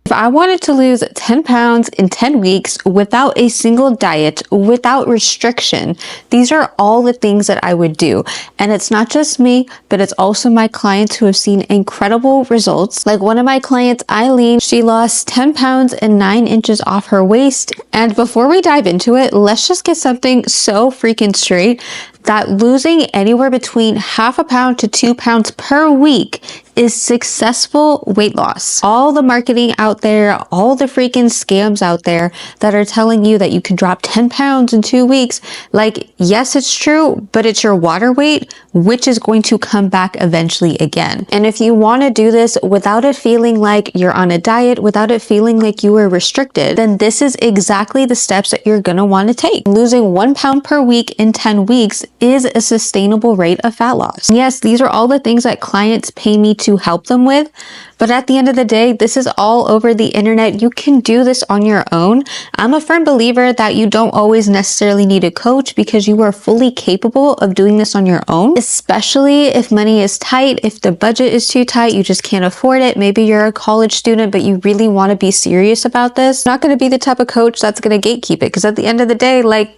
If I wanted to lose 10 pounds in 10 weeks without a single diet, without restriction, these are all the things that I would do. And it's not just me, but it's also my clients who have seen incredible results. Like one of my clients, Eileen, she lost 10 pounds and 9 inches off her waist. And before we dive into it, let's just get something so freaking straight that losing anywhere between half a pound to 2 pounds per week is successful weight loss. All the marketing out there, all the freaking scams out there that are telling you that you can drop 10 pounds in 2 weeks, like, yes, it's true, but it's your water weight, which is going to come back eventually again. And if you want to do this without it feeling like you're on a diet, without it feeling like you are restricted, then this is exactly the steps that you're going to want to take. Losing 1 pound per week in 10 weeks is a sustainable rate of fat loss. Yes, these are all the things that clients pay me to help them with, but at the end of the day, this is all over the internet. You can do this on your own. I'm a firm believer that you don't always necessarily need a coach because you are fully capable of doing this on your own, especially if money is tight, if the budget is too tight, you just can't afford it. Maybe you're a college student, but you really want to be serious about this. Not going to be the type of coach that's going to gatekeep it, because at the end of the day, like,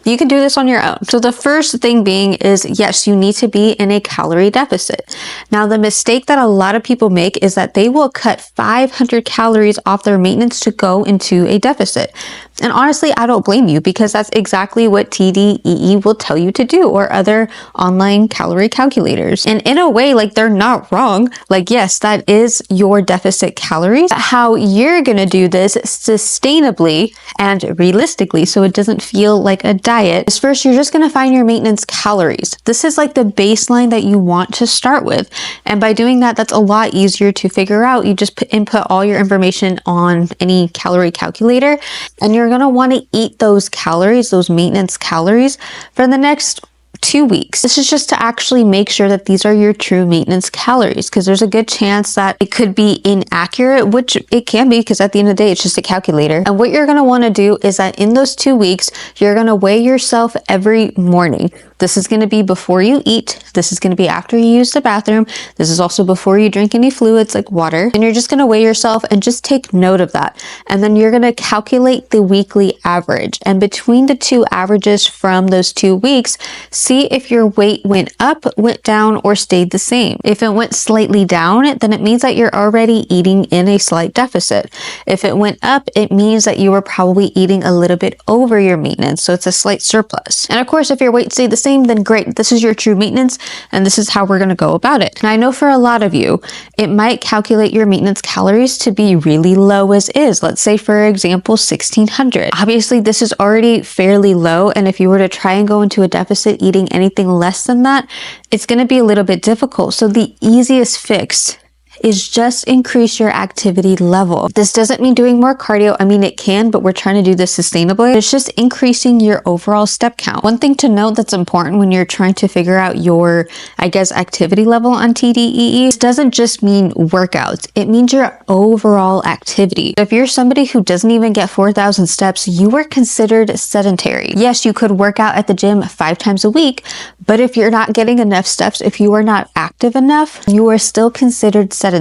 you can do this on your own. So the first thing being is, yes, you need to be in a calorie deficit. Now, the mistake that a lot of people make is that they will cut 500 calories off their maintenance to go into a deficit. And honestly, I don't blame you, because that's exactly what TDEE will tell you to do, or other online calorie calculators. And in a way, like, they're not wrong. Like, yes, that is your deficit calories. How you're going to do this sustainably and realistically, so it doesn't feel like a diet, is first, you're just going to find your maintenance calories. This is like the baseline that you want to start with. And by doing that, that's a lot easier to figure out. You just input all your information on any calorie calculator, and you're going to want to eat those calories, those maintenance calories, for the next 2 weeks. This is just to actually make sure that these are your true maintenance calories, because there's a good chance that it could be inaccurate, which it can be, because at the end of the day, it's just a calculator. And what you're going to want to do is that in those 2 weeks, you're going to weigh yourself every morning. This is going to be before you eat. This is going to be after you use the bathroom. This is also before you drink any fluids like water. And you're just going to weigh yourself and just take note of that. And then you're going to calculate the weekly average. And between the two averages from those 2 weeks, see if your weight went up, went down, or stayed the same. If it went slightly down, then it means that you're already eating in a slight deficit. If it went up, it means that you were probably eating a little bit over your maintenance. So it's a slight surplus. And of course, if your weight stayed the same, then great. This is your true maintenance, and this is how we're going to go about it. And I know for a lot of you, it might calculate your maintenance calories to be really low as is. Let's say, for example, 1600. Obviously, this is already fairly low, and if you were to try and go into a deficit eating anything less than that, it's going to be a little bit difficult. So the easiest fix is just increase your activity level. This doesn't mean doing more cardio. I mean, it can, but we're trying to do this sustainably. It's just increasing your overall step count. One thing to note that's important when you're trying to figure out your, I guess, activity level on TDEE, it doesn't just mean workouts. It means your overall activity. If you're somebody who doesn't even get 4,000 steps, you are considered sedentary. Yes, you could work out at the gym 5 times a week, but if you're not getting enough steps, if you are not active enough, you are still considered sedentary.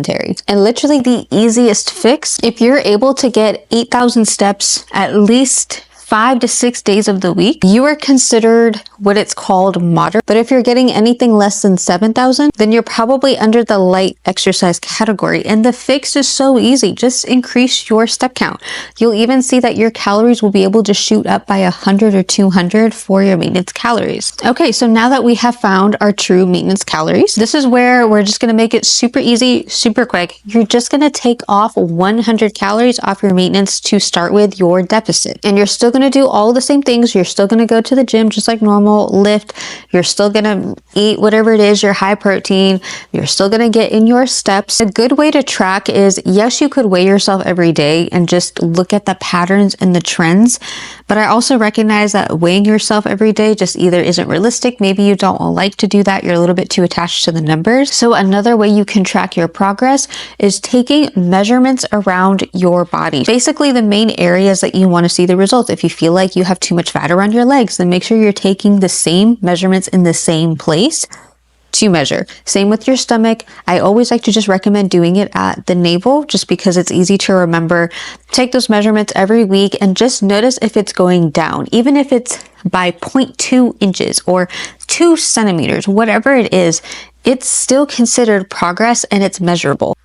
And literally the easiest fix, if you're able to get 8,000 steps at least 5 to 6 days of the week, you are considered what it's called moderate. But if you're getting anything less than 7,000, then you're probably under the light exercise category. And the fix is so easy. Just increase your step count. You'll even see that your calories will be able to shoot up by 100 or 200 for your maintenance calories. Okay, so now that we have found our true maintenance calories, this is where we're just going to make it super easy, super quick. You're just going to take off 100 calories off your maintenance to start with your deficit. And you're still going to do all the same things. You're still going to go to the gym just like normal, lift. You're still going to eat whatever it is, your high protein. You're still going to get in your steps. A good way to track is, yes, you could weigh yourself every day and just look at the patterns and the trends. But I also recognize that weighing yourself every day just either isn't realistic. Maybe you don't like to do that. You're a little bit too attached to the numbers. So another way you can track your progress is taking measurements around your body. Basically, the main areas that you want to see the results. If you feel like you have too much fat around your legs, then make sure you're taking the same measurements in the same place. to measure. Same with your stomach. I always like to just recommend doing it at the navel just because it's easy to remember. Take those measurements every week and just notice if it's going down, even if it's by 0.2 inches or 2 centimeters, whatever it is, it's still considered progress and it's measurable.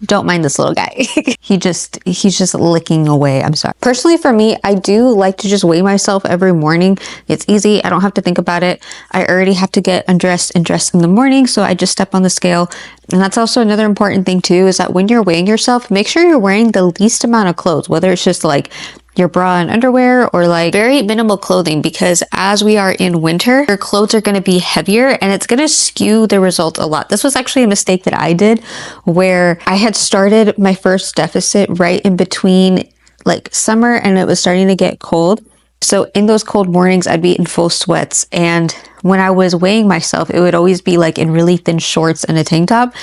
Don't mind this little guy. He's just licking away. I'm sorry. Personally, for me, I do like to just weigh myself every morning. It's easy. I don't have to think about it. I already have to get undressed and dressed in the morning. So I just step on the scale. And that's also another important thing too, is that when you're weighing yourself, make sure you're wearing the least amount of clothes, whether it's just like your bra and underwear or like very minimal clothing, because as we are in winter, your clothes are going to be heavier and it's going to skew the results a lot. This was actually a mistake that I did where I had started my first deficit right in between like summer and it was starting to get cold. So in those cold mornings, I'd be in full sweats. And when I was weighing myself, it would always be like in really thin shorts and a tank top.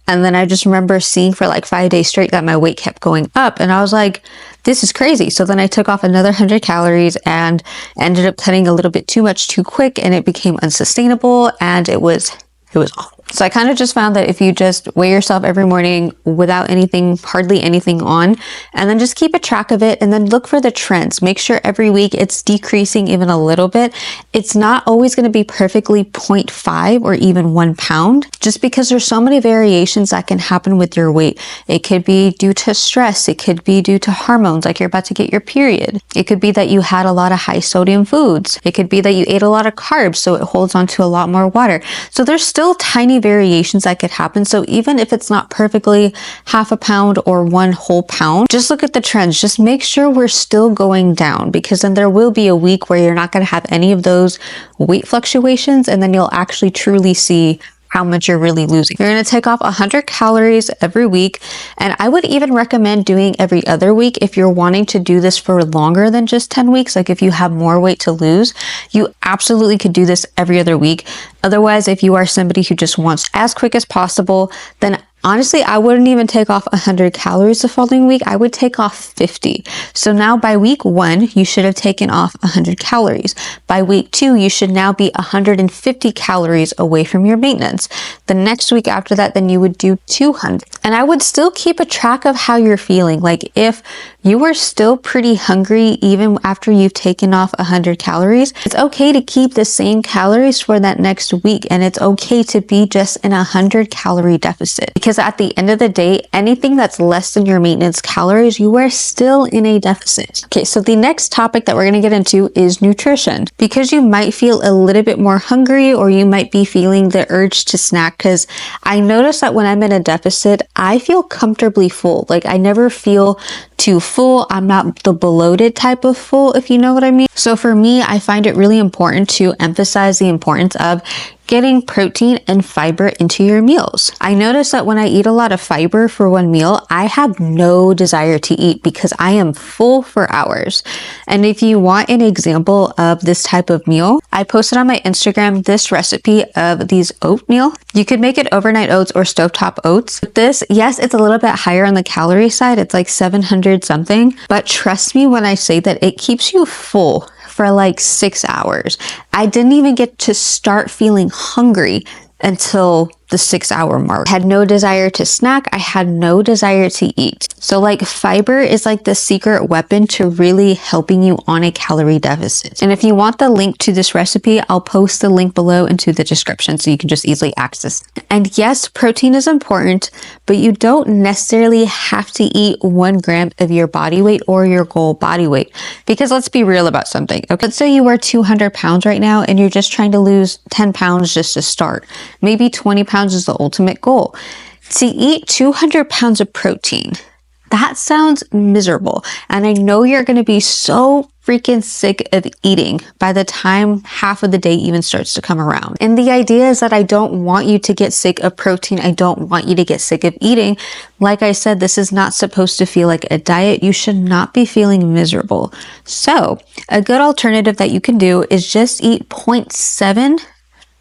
And then I just remember seeing for like 5 days straight that my weight kept going up. And I was like, this is crazy. So then I took off another 100 calories and ended up cutting a little bit too much too quick. And it became unsustainable. And it was awful. So I kind of just found that if you just weigh yourself every morning without anything, hardly anything on, and then just keep a track of it and then look for the trends. Make sure every week it's decreasing even a little bit. It's not always going to be perfectly 0.5 or even 1 pound, just because there's so many variations that can happen with your weight. It could be due to stress. It could be due to hormones, like you're about to get your period. It could be that you had a lot of high sodium foods. It could be that you ate a lot of carbs, so it holds on to a lot more water. So there's still tiny variations that could happen. So even if it's not perfectly half a pound or 1 whole pound, just look at the trends. Just make sure we're still going down, because then there will be a week where you're not going to have any of those weight fluctuations, and then you'll actually truly see how much you're really losing. You're going to take off 100 calories every week. And I would even recommend doing every other week if you're wanting to do this for longer than just 10 weeks. Like if you have more weight to lose, you absolutely could do this every other week. Otherwise, if you are somebody who just wants as quick as possible, then honestly, I wouldn't even take off 100 calories the following week. I would take off 50. So now by week 1, you should have taken off 100 calories. By week 2, you should now be 150 calories away from your maintenance. The next week after that, then you would do 200. And I would still keep a track of how you're feeling. Like if you are still pretty hungry, even after you've taken off 100 calories, it's okay to keep the same calories for that next week. And it's okay to be just in 100 calorie deficit, because at the end of the day, anything that's less than your maintenance calories, you are still in a deficit. Okay, so the next topic that we're going to get into is nutrition, because you might feel a little bit more hungry, or you might be feeling the urge to snack. Because I notice that when I'm in a deficit, I feel comfortably full. Like I never feel too full. I'm not the bloated type of full, if you know what I mean. So for me, I find it really important to emphasize the importance of getting protein and fiber into your meals. I notice that when I eat a lot of fiber for one meal, I have no desire to eat because I am full for hours. And if you want an example of this type of meal, I posted on my Instagram this recipe of these oatmeal. You could make it overnight oats or stovetop oats. With this, yes, it's a little bit higher on the calorie side. It's like 700 something, but trust me when I say that it keeps you full for like 6 hours. I didn't even get to start feeling hungry until the 6-hour mark. I had no desire to snack. I had no desire to eat. So like fiber is like the secret weapon to really helping you on a calorie deficit. And if you want the link to this recipe, I'll post the link below into the description so you can just easily access it. And yes, protein is important, but you don't necessarily have to eat 1 gram of your body weight or your goal body weight. Because let's be real about something. Okay, let's say you are 200 pounds right now and you're just trying to lose 10 pounds just to start. Maybe 20 pounds is the ultimate goal. To eat 200 pounds of protein, that sounds miserable. And I know you're going to be so freaking sick of eating by the time half of the day even starts to come around. And the idea is that I don't want you to get sick of protein. I don't want you to get sick of eating. Like I said, this is not supposed to feel like a diet. You should not be feeling miserable. So a good alternative that you can do is just eat 0.7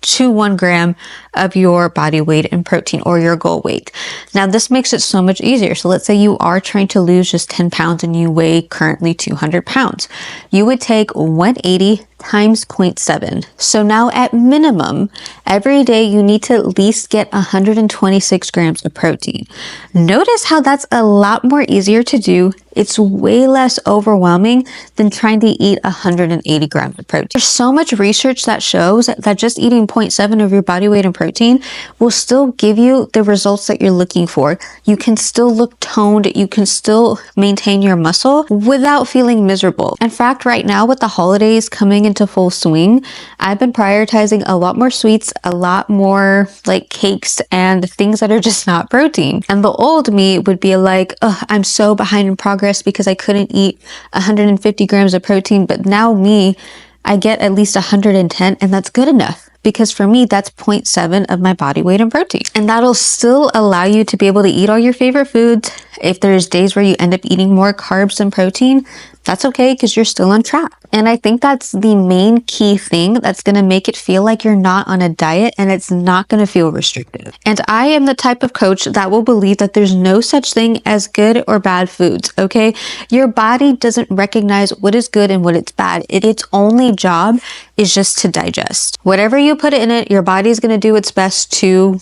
to 1 gram of your body weight in protein, or your goal weight. Now, this makes it so much easier. So let's say you are trying to lose just 10 pounds and you weigh currently 200 pounds. You would take 180 times 0.7. So now at minimum, every day you need to at least get 126 grams of protein. Notice how that's a lot more easier to do. It's way less overwhelming than trying to eat 180 grams of protein. There's so much research that shows that just eating 0.7 of your body weight in protein will still give you the results that you're looking for. You can still look toned. You can still maintain your muscle without feeling miserable. In fact, right now with the holidays coming into full swing, I've been prioritizing a lot more sweets, a lot more like cakes and things that are just not protein. And the old me would be like, oh, I'm so behind in progress because I couldn't eat 150 grams of protein. But now me, I get at least 110, and that's good enough. Because for me, that's 0.7 of my body weight in protein. And that'll still allow you to be able to eat all your favorite foods. If there's days where you end up eating more carbs than protein, that's okay because you're still on track. And I think that's the main key thing that's going to make it feel like you're not on a diet, and it's not going to feel restrictive. And I am the type of coach that will believe that there's no such thing as good or bad foods, okay? Your body doesn't recognize what is good and what is bad. Its only job is just to digest. Whatever you put in it, your body's going to do its best to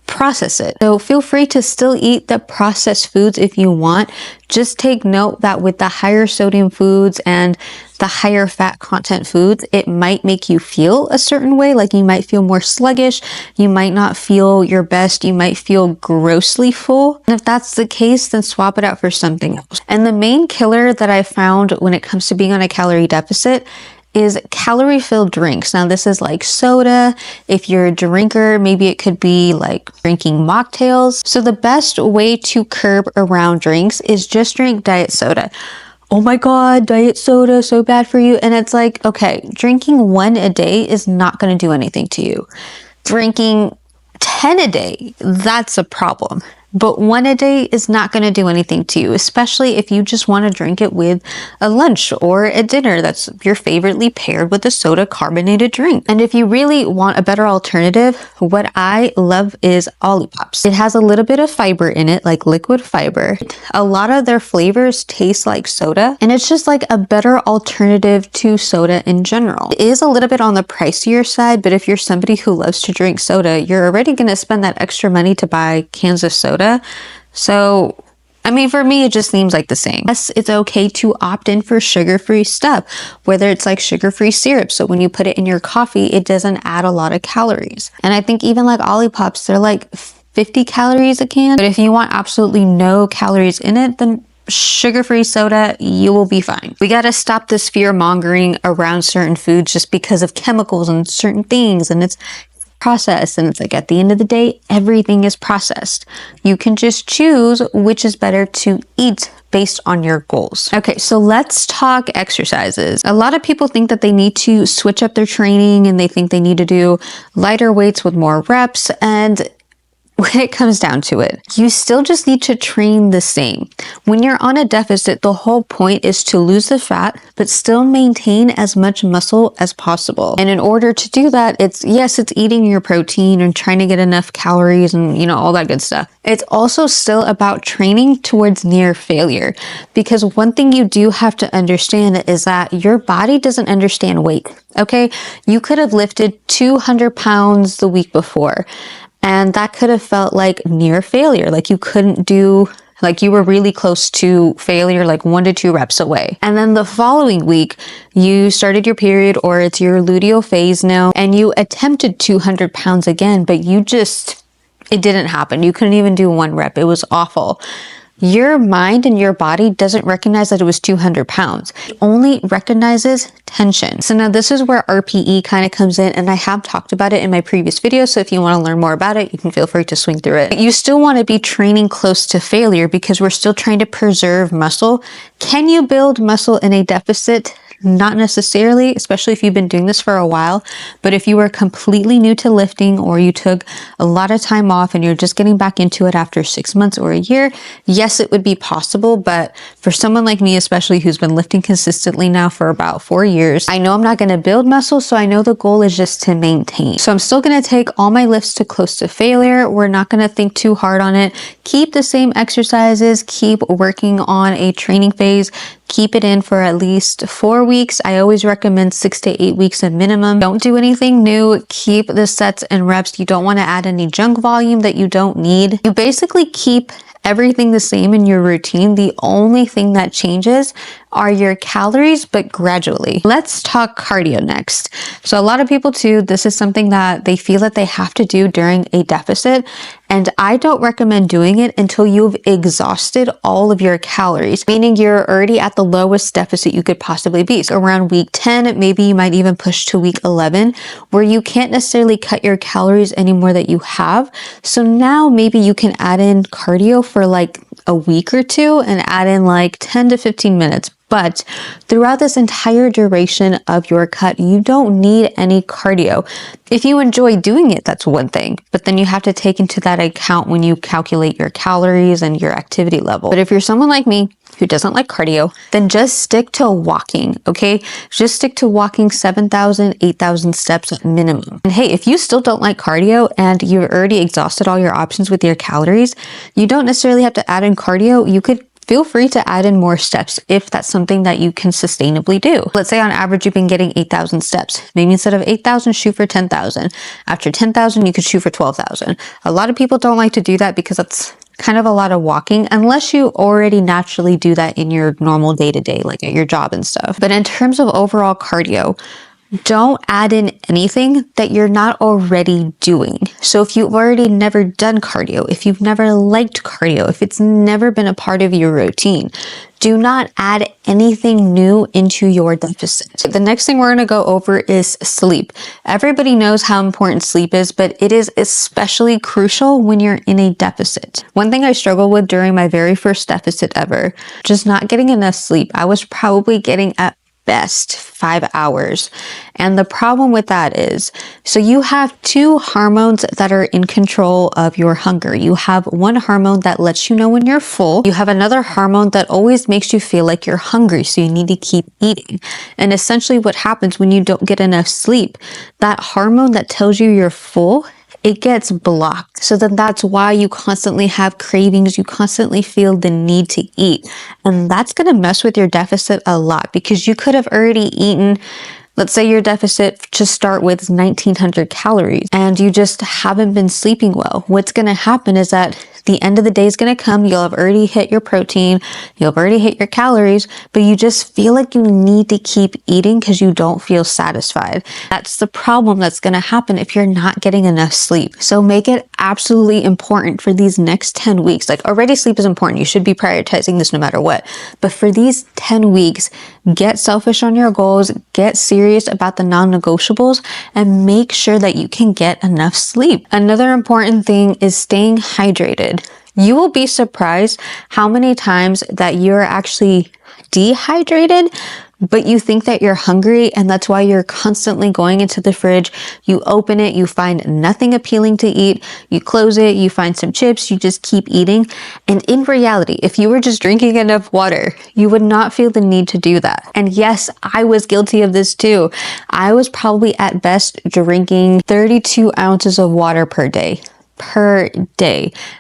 process it. So feel free to still eat the processed foods if you want. Just take note that with the higher sodium foods and the higher fat content foods, it might make you feel a certain way. Like you might feel more sluggish. You might not feel your best. You might feel grossly full. And if that's the case, then swap it out for something else. And the main killer that I found when it comes to being on a calorie deficit is calorie-filled drinks. Now, this is like soda. If you're a drinker, maybe it could be like drinking mocktails. So the best way to curb around drinks is just drink diet soda. Oh my God, diet soda, so bad for you. And it's like, okay, drinking one a day is not going to do anything to you. Drinking 10 a day, that's a problem. But one a day is not going to do anything to you, especially if you just want to drink it with a lunch or a dinner that's your favoritely paired with a soda carbonated drink. And if you really want a better alternative, what I love is Olipop's. It has a little bit of fiber in it, like liquid fiber. A lot of their flavors taste like soda, and it's just like a better alternative to soda in general. It is a little bit on the pricier side, but if you're somebody who loves to drink soda, you're already going to spend that extra money to buy cans of soda. So, I mean, for me, it just seems like the same. Yes, it's okay to opt in for sugar-free stuff, whether it's like sugar-free syrup. So when you put it in your coffee, it doesn't add a lot of calories. And I think even like Olipops, they're like 50 calories a can. But if you want absolutely no calories in it, then sugar-free soda, you will be fine. We got to stop this fear mongering around certain foods just because of chemicals and certain things. And it's processed, and it's like at the end of the day, everything is processed. You can just choose which is better to eat based on your goals. Okay, so let's talk exercises. A lot of people think that they need to switch up their training, and they think they need to do lighter weights with more reps, and when it comes down to it, you still just need to train the same. When you're on a deficit, the whole point is to lose the fat, but still maintain as much muscle as possible. And in order to do that, it's eating your protein and trying to get enough calories and, all that good stuff. It's also still about training towards near failure, because one thing you do have to understand is that your body doesn't understand weight. Okay. You could have lifted 200 pounds the week before, and that could have felt like near failure. Like you couldn't do, like you were really close to failure, like 1 to 2 reps away. And then the following week, you started your period, or it's your luteal phase now, and you attempted 200 pounds again, but it didn't happen. You couldn't even do 1 rep. It was awful. Your mind and your body doesn't recognize that it was 200 pounds. It only recognizes tension. So now this is where RPE kind of comes in, and I have talked about it in my previous video. So if you want to learn more about it, you can feel free to swing through it. You still want to be training close to failure because we're still trying to preserve muscle. Can you build muscle in a deficit? Not necessarily, especially if you've been doing this for a while. But if you were completely new to lifting, or you took a lot of time off and you're just getting back into it after 6 months or a year, yes, it would be possible. But for someone like me, especially who's been lifting consistently now for about 4 years, I know I'm not going to build muscle. So I know the goal is just to maintain. So I'm still going to take all my lifts to close to failure. We're not going to think too hard on it. Keep the same exercises, keep working on a training phase, keep it in for at least 4 weeks. I always recommend 6 to 8 weeks at minimum. Don't do anything new. Keep the sets and reps. You don't want to add any junk volume that you don't need. You basically keep everything the same in your routine. The only thing that changes are your calories, but gradually. Let's talk cardio next. So a lot of people too, this is something that they feel that they have to do during a deficit. And I don't recommend doing it until you've exhausted all of your calories, meaning you're already at the lowest deficit you could possibly be. So around week 10, maybe you might even push to week 11, where you can't necessarily cut your calories anymore that you have. So now maybe you can add in cardio for like a week or two and add in like 10 to 15 minutes. But throughout this entire duration of your cut, you don't need any cardio. If you enjoy doing it, that's one thing, but then you have to take into that account when you calculate your calories and your activity level. But if you're someone like me who doesn't like cardio, then just stick to walking, okay? Just stick to walking 7,000, 8,000 steps at minimum. And hey, if you still don't like cardio and you've already exhausted all your options with your calories, you don't necessarily have to add in cardio. You could feel free to add in more steps if that's something that you can sustainably do. Let's say on average, you've been getting 8,000 steps. Maybe instead of 8,000, shoot for 10,000. After 10,000, you could shoot for 12,000. A lot of people don't like to do that because that's kind of a lot of walking, unless you already naturally do that in your normal day-to-day, like at your job and stuff. But in terms of overall cardio, don't add in anything that you're not already doing. So if you've already never done cardio, if you've never liked cardio, if it's never been a part of your routine, do not add anything new into your deficit. The next thing we're going to go over is sleep. Everybody knows how important sleep is, but it is especially crucial when you're in a deficit. One thing I struggled with during my very first deficit ever, just not getting enough sleep. I was probably getting at best 5 hours. And the problem with that is, so you have two hormones that are in control of your hunger. You have one hormone that lets you know when you're full. You have another hormone that always makes you feel like you're hungry, so you need to keep eating. And essentially what happens when you don't get enough sleep, that hormone that tells you you're full, it gets blocked. So then that's why you constantly have cravings. You constantly feel the need to eat. And that's going to mess with your deficit a lot, because you could have already eaten, let's say your deficit to start with is 1,900 calories and you just haven't been sleeping well. What's going to happen is that the end of the day is going to come. You'll have already hit your protein. You'll have already hit your calories, but you just feel like you need to keep eating because you don't feel satisfied. That's the problem that's going to happen if you're not getting enough sleep. So make it absolutely important for these next 10 weeks. Like, already sleep is important. You should be prioritizing this no matter what. But for these 10 weeks, get selfish on your goals, get serious about the non-negotiables, and make sure that you can get enough sleep. Another important thing is staying hydrated. You will be surprised how many times that you're actually dehydrated, but you think that you're hungry, and that's why you're constantly going into the fridge. You open it, you find nothing appealing to eat, you close it, you find some chips, you just keep eating. And in reality, if you were just drinking enough water, you would not feel the need to do that. And yes, I was guilty of this too. I was probably at best drinking 32 ounces of water per day.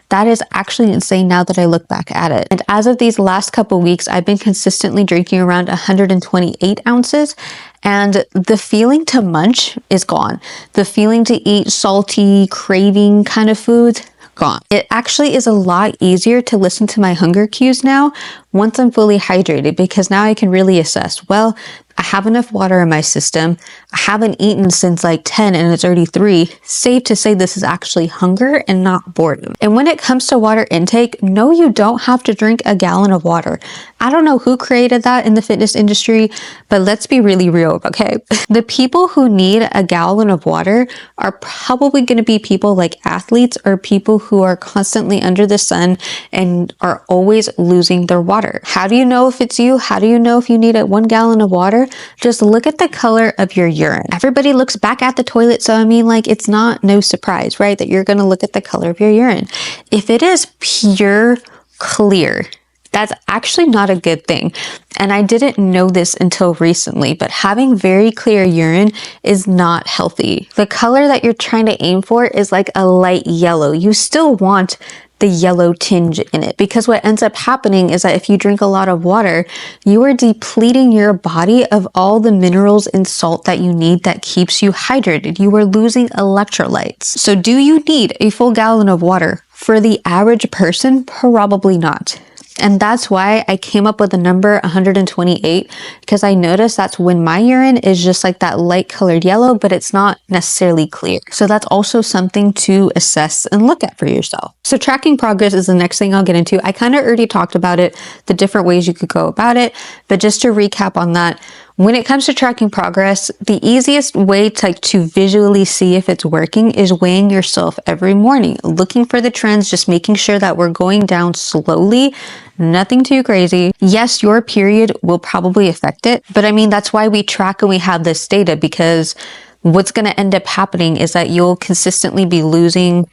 That is actually insane now that I look back at it. And as of these last couple weeks, I've been consistently drinking around 128 ounces. And the feeling to munch is gone. The feeling to eat salty, craving kind of foods, gone. It actually is a lot easier to listen to my hunger cues now once I'm fully hydrated, because now I can really assess, well, I have enough water in my system. I haven't eaten since like 10 and it's already 3. Safe to say this is actually hunger and not boredom. And when it comes to water intake, no, you don't have to drink a gallon of water. I don't know who created that in the fitness industry, but let's be really real, okay? The people who need a gallon of water are probably going to be people like athletes or people who are constantly under the sun and are always losing their water. water. How do you know if it's you? How do you know if you need 1 gallon of water? Just look at the color of your urine. Everybody looks back at the toilet, so I mean, like, it's not no surprise, right, that you're going to look at the color of your urine. If it is pure clear, that's actually not a good thing. And I didn't know this until recently, but having very clear urine is not healthy. The color that you're trying to aim for is like a light yellow. You still want the yellow tinge in it, because what ends up happening is that if you drink a lot of water, you are depleting your body of all the minerals and salt that you need that keeps you hydrated. You are losing electrolytes. So do you need a full gallon of water? For the average person, probably not. And that's why I came up with the number 128, because I noticed that's when my urine is just like that light colored yellow, but it's not necessarily clear. So that's also something to assess and look at for yourself. So tracking progress is the next thing I'll get into. I kind of already talked about it, the different ways you could go about it, but just to recap on that, when it comes to tracking progress, the easiest way to visually see if it's working is weighing yourself every morning, looking for the trends, just making sure that we're going down slowly, nothing too crazy. Yes, your period will probably affect it, but I mean, that's why we track and we have this data, because what's going to end up happening is that you'll consistently be losing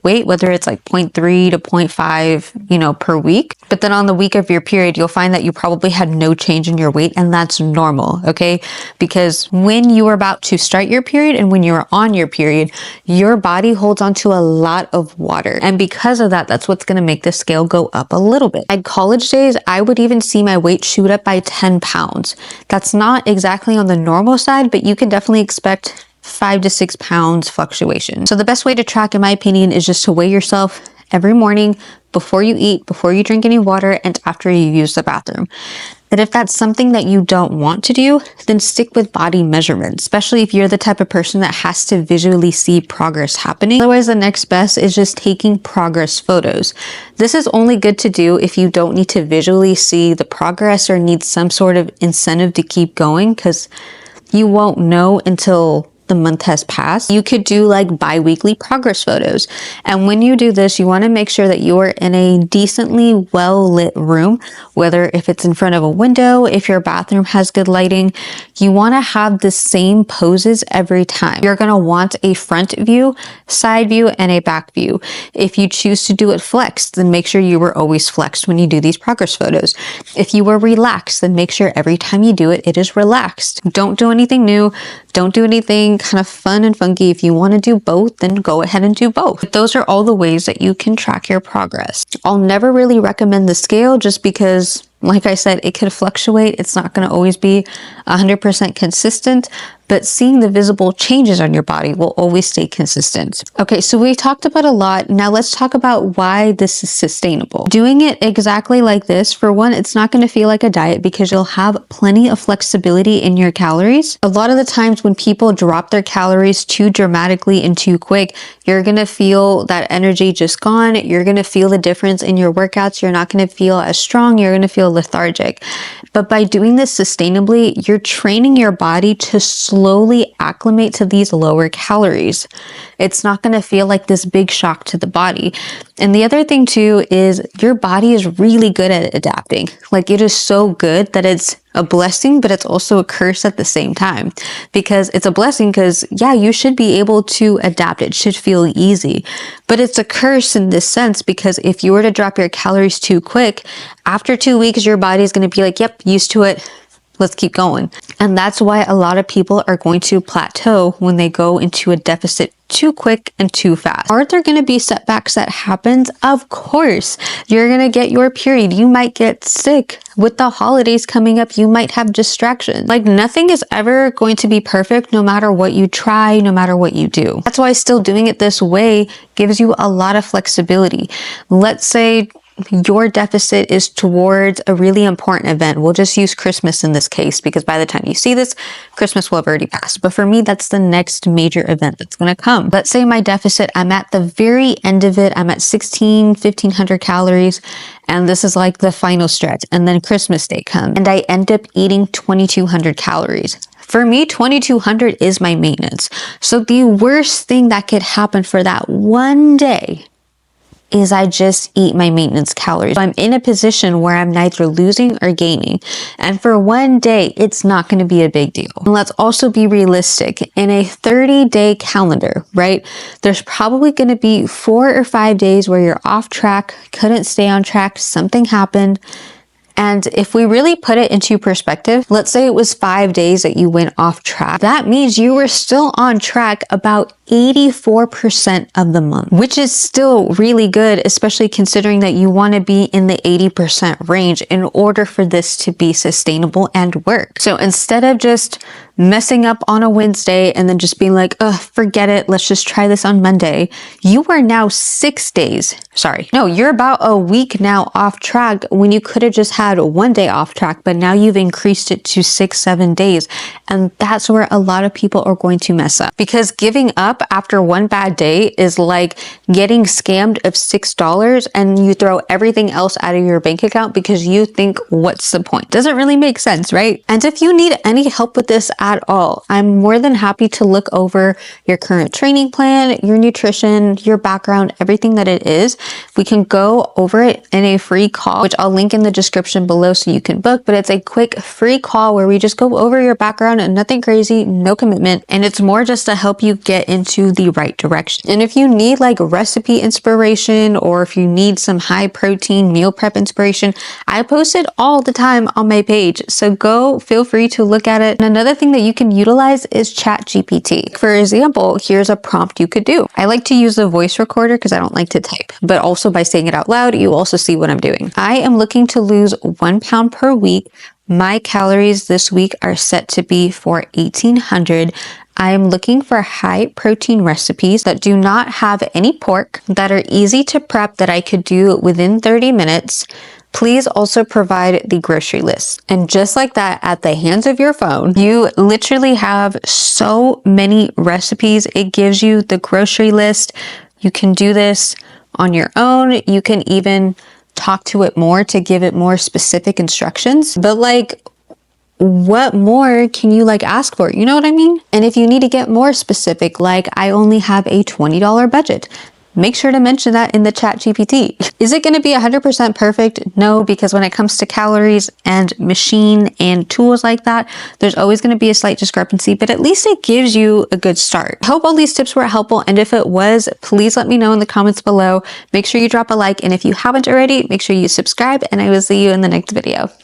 weight, whether it's like 0.3 to 0.5, per week. But then on the week of your period, you'll find that you probably had no change in your weight, and that's normal, okay? Because when you are about to start your period and when you're on your period, your body holds onto a lot of water. And because of that, that's what's gonna make the scale go up a little bit. At college days, I would even see my weight shoot up by 10 pounds. That's not exactly on the normal side, but you can definitely expect 5 to 6 pounds fluctuation. So the best way to track, in my opinion, is just to weigh yourself every morning before you eat, before you drink any water, and after you use the bathroom. But if that's something that you don't want to do, then stick with body measurements, especially if you're the type of person that has to visually see progress happening. Otherwise, the next best is just taking progress photos. This is only good to do if you don't need to visually see the progress or need some sort of incentive to keep going, because you won't know until the month has passed. You could do like bi-weekly progress photos. And when you do this, you want to make sure that you are in a decently well-lit room, whether if it's in front of a window, if your bathroom has good lighting. You want to have the same poses every time. You're going to want a front view, side view, and a back view. If you choose to do it flexed, then make sure you were always flexed when you do these progress photos. If you were relaxed, then make sure every time you do it, it is relaxed. Don't do anything new. Don't do anything kind of fun and funky. If you want to do both, then go ahead and do both. But those are all the ways that you can track your progress. I'll never really recommend the scale, just because, like I said, it could fluctuate. It's not going to always be 100% consistent, but seeing the visible changes on your body will always stay consistent. Okay, so we talked about a lot. Now let's talk about why this is sustainable. Doing it exactly like this, for one, it's not going to feel like a diet because you'll have plenty of flexibility in your calories. A lot of the times when people drop their calories too dramatically and too quick, you're going to feel that energy just gone. You're going to feel the difference in your workouts. You're not going to feel as strong. You're going to feel lethargic. But by doing this sustainably, you're training your body to slowly acclimate to these lower calories. It's not going to feel like this big shock to the body. And the other thing too is your body is really good at adapting. Like, it is so good that it's a blessing, but it's also a curse at the same time, because it's a blessing because, yeah, you should be able to adapt. It should feel easy, but it's a curse in this sense, because if you were to drop your calories too quick, after 2 weeks, your body is going to be like, yep, used to it. Let's keep going. And that's why a lot of people are going to plateau when they go into a deficit too quick and too fast. Are there going to be setbacks that happens? Of course. You're going to get your period. You might get sick. With the holidays coming up, you might have distractions. Like, nothing is ever going to be perfect, no matter what you try, no matter what you do. That's why still doing it this way gives you a lot of flexibility. Let's say your deficit is towards a really important event. We'll just use Christmas in this case, because by the time you see this, Christmas will have already passed. But for me, that's the next major event that's going to come. Let's say my deficit, I'm at the very end of it. I'm at 1,500 calories. And this is like the final stretch. And then Christmas Day comes and I end up eating 2,200 calories. For me, 2,200 is my maintenance. So the worst thing that could happen for that one day is I just eat my maintenance calories. So I'm in a position where I'm neither losing or gaining. And for one day, it's not going to be a big deal. And let's also be realistic. In a 30-day calendar, right? There's probably going to be 4 or 5 days where you're off track, couldn't stay on track, something happened. And if we really put it into perspective, let's say it was 5 days that you went off track. That means you were still on track about 84% of the month, which is still really good, especially considering that you want to be in the 80% range in order for this to be sustainable and work. So instead of just messing up on a Wednesday and then just being like, forget it, let's just try this on Monday, you are now 6 days. You're about a week now off track when you could have just had 1 day off track, but now you've increased it to 6-7 days. And that's where a lot of people are going to mess up, because giving up after one bad day is like getting scammed of $6 and you throw everything else out of your bank account because you think, what's the point? Doesn't really make sense, right? And if you need any help with this at all, I'm more than happy to look over your current training plan, your nutrition, your background, everything that it is. We can go over it in a free call, which I'll link in the description below so you can book, but it's a quick free call where we just go over your background and nothing crazy, no commitment. And it's more just to help you get into the right direction. And if you need like recipe inspiration, or if you need some high protein meal prep inspiration, I post it all the time on my page. So go, feel free to look at it. And another thing that you can utilize is ChatGPT. For example, here's a prompt you could do. I like to use the voice recorder because I don't like to type, but also by saying it out loud, you also see what I'm doing. I am looking to lose 1 pound per week. My calories this week are set to be for 1,800. I am looking for high protein recipes that do not have any pork, that are easy to prep, that I could do within 30 minutes. Please also provide the grocery list. And just like that, at the hands of your phone, you literally have so many recipes. It gives you the grocery list. You can do this on your own. You can even talk to it more to give it more specific instructions. But like, what more can you like ask for? You know what I mean? And if you need to get more specific, like I only have a $20 budget, make sure to mention that in the ChatGPT. Is it going to be 100% perfect? No, because when it comes to calories and machine and tools like that, there's always going to be a slight discrepancy, but at least it gives you a good start. I hope all these tips were helpful. And if it was, please let me know in the comments below. Make sure you drop a like. And if you haven't already, make sure you subscribe, and I will see you in the next video.